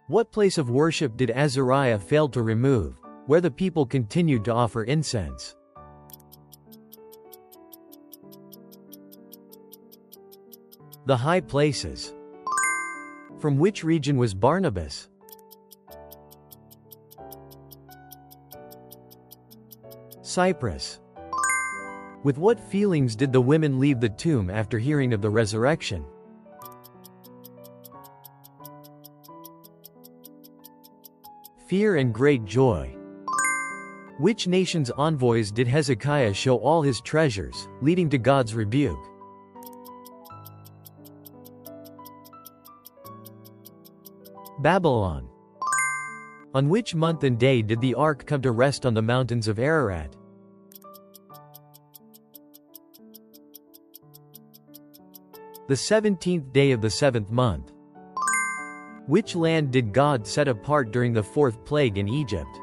What place of worship did Azariah fail to remove, where the people continued to offer incense? The high places. From which region was Barnabas? Cyprus. With what feelings did the women leave the tomb after hearing of the resurrection? Fear and great joy. Which nation's envoys did Hezekiah show all his treasures, leading to God's rebuke? Babylon. On which month and day did the ark come to rest on the mountains of Ararat? The 17th day of the 7th month. Which land did God set apart during the fourth plague in Egypt?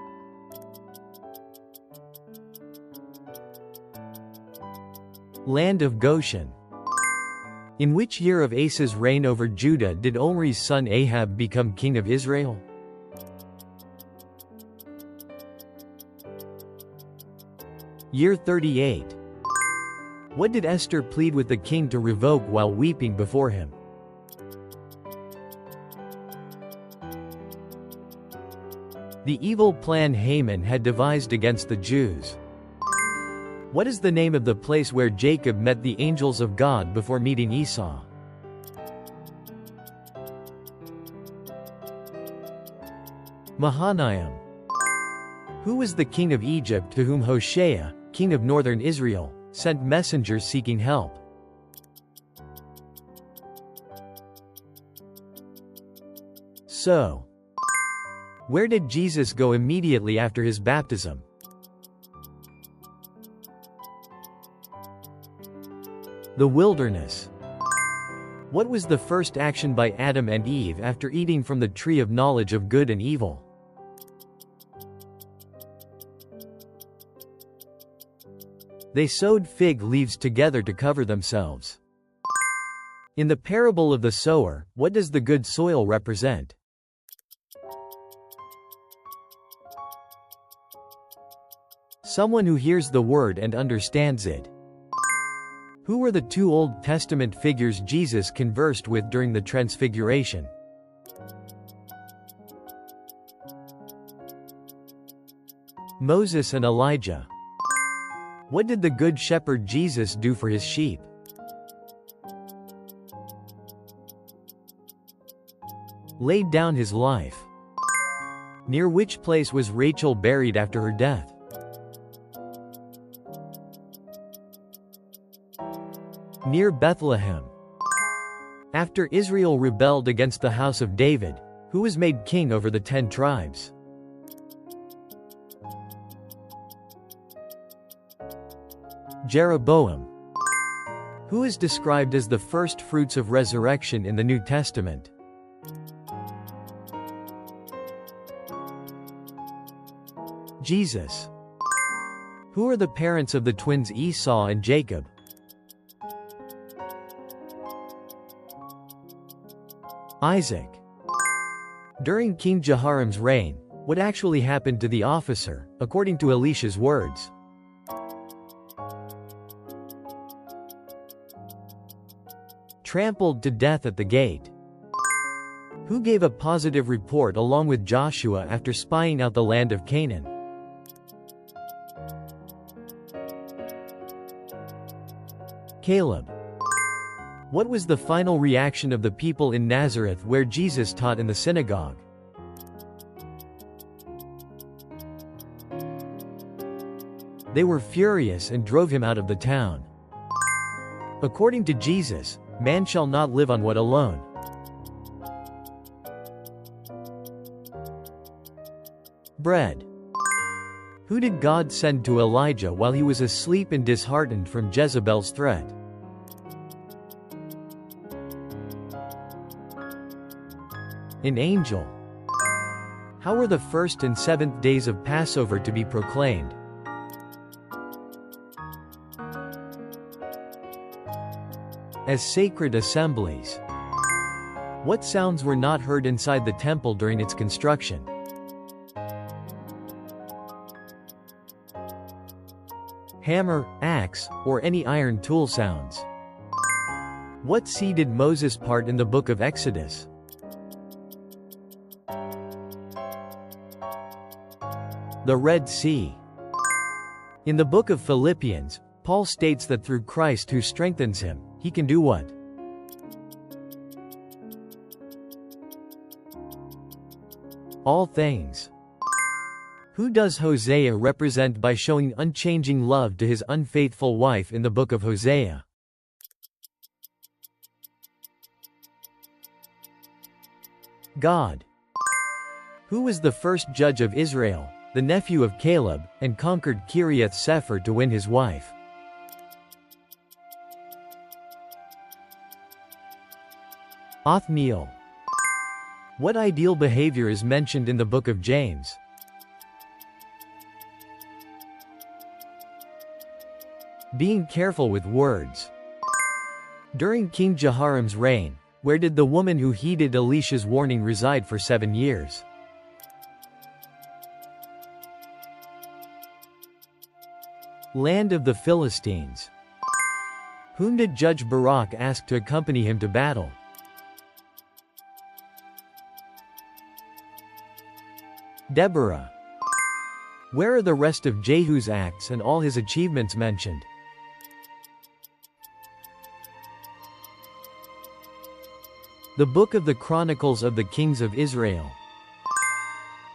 Land of Goshen. In which year of Asa's reign over Judah did Omri's son Ahab become king of Israel? Year 38. What did Esther plead with the king to revoke while weeping before him? The evil plan Haman had devised against the Jews. What is the name of the place where Jacob met the angels of God before meeting Esau? Mahanaim. Who was the king of Egypt to whom Hoshea, king of northern Israel, sent messengers seeking help? So, where did Jesus go immediately after his baptism? The wilderness. What was the first action by Adam and Eve after eating from the tree of knowledge of good and evil? They sewed fig leaves together to cover themselves. In the parable of the sower, what does the good soil represent? Someone who hears the word and understands it. Who were the two Old Testament figures Jesus conversed with during the Transfiguration? Moses and Elijah. What did the Good Shepherd Jesus do for his sheep? Laid down his life. Near which place was Rachel buried after her death? Near Bethlehem. After Israel rebelled against the house of David, who was made king over the 10 tribes? Jeroboam. Who is described as the first fruits of resurrection in the New Testament? Jesus. Who are the parents of the twins Esau and Jacob? Isaac. During King Jehoram's reign, what actually happened to the officer, according to Elisha's words? Trampled to death at the gate. Who gave a positive report along with Joshua after spying out the land of Canaan? Caleb. What was the final reaction of the people in Nazareth where Jesus taught in the synagogue? They were furious and drove him out of the town. According to Jesus, man shall not live on what alone. Bread. Who did God send to Elijah while he was asleep and disheartened from Jezebel's threat? An angel. How were the first and seventh days of Passover to be proclaimed? As sacred assemblies. What sounds were not heard inside the temple during its construction? Hammer, axe, or any iron tool sounds. What sea did Moses part in the book of Exodus? The Red Sea. In the book of Philippians, Paul states that through Christ who strengthens him, he can do what? All things. Who does Hosea represent by showing unchanging love to his unfaithful wife in the book of Hosea? God. Who was the first judge of Israel, the nephew of Caleb, and conquered Kiriath Sefer to win his wife? Othniel. What ideal behavior is mentioned in the book of James? Being careful with words. During King Jehoram's reign, where did the woman who heeded Elisha's warning reside for 7 years? Land of the Philistines. Whom did Judge Barak ask to accompany him to battle? Deborah. Where are the rest of Jehu's acts and all his achievements mentioned? The Book of the Chronicles of the Kings of Israel.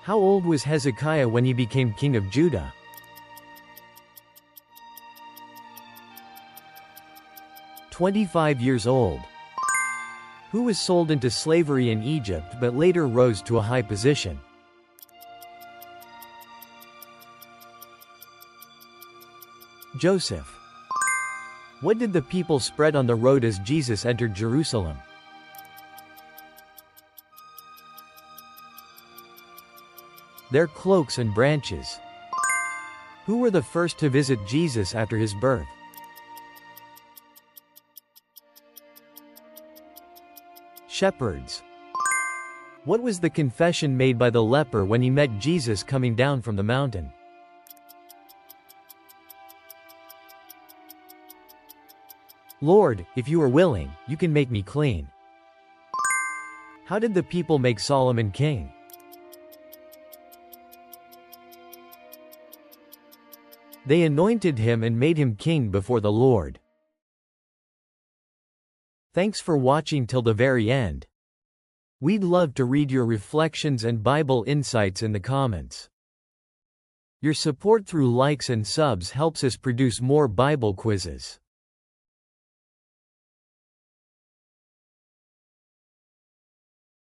How old was Hezekiah when he became king of Judah? 25 years old. Who was sold into slavery in Egypt but later rose to a high position? Joseph. What did the people spread on the road as Jesus entered Jerusalem? Their cloaks and branches. Who were the first to visit Jesus after his birth? Shepherds. What was the confession made by the leper when he met Jesus coming down from the mountain? Lord, if you are willing, you can make me clean. How did the people make Solomon king? They anointed him and made him king before the Lord. Thanks for watching till the very end. We'd love to read your reflections and Bible insights in the comments. Your support through likes and subs helps us produce more Bible quizzes.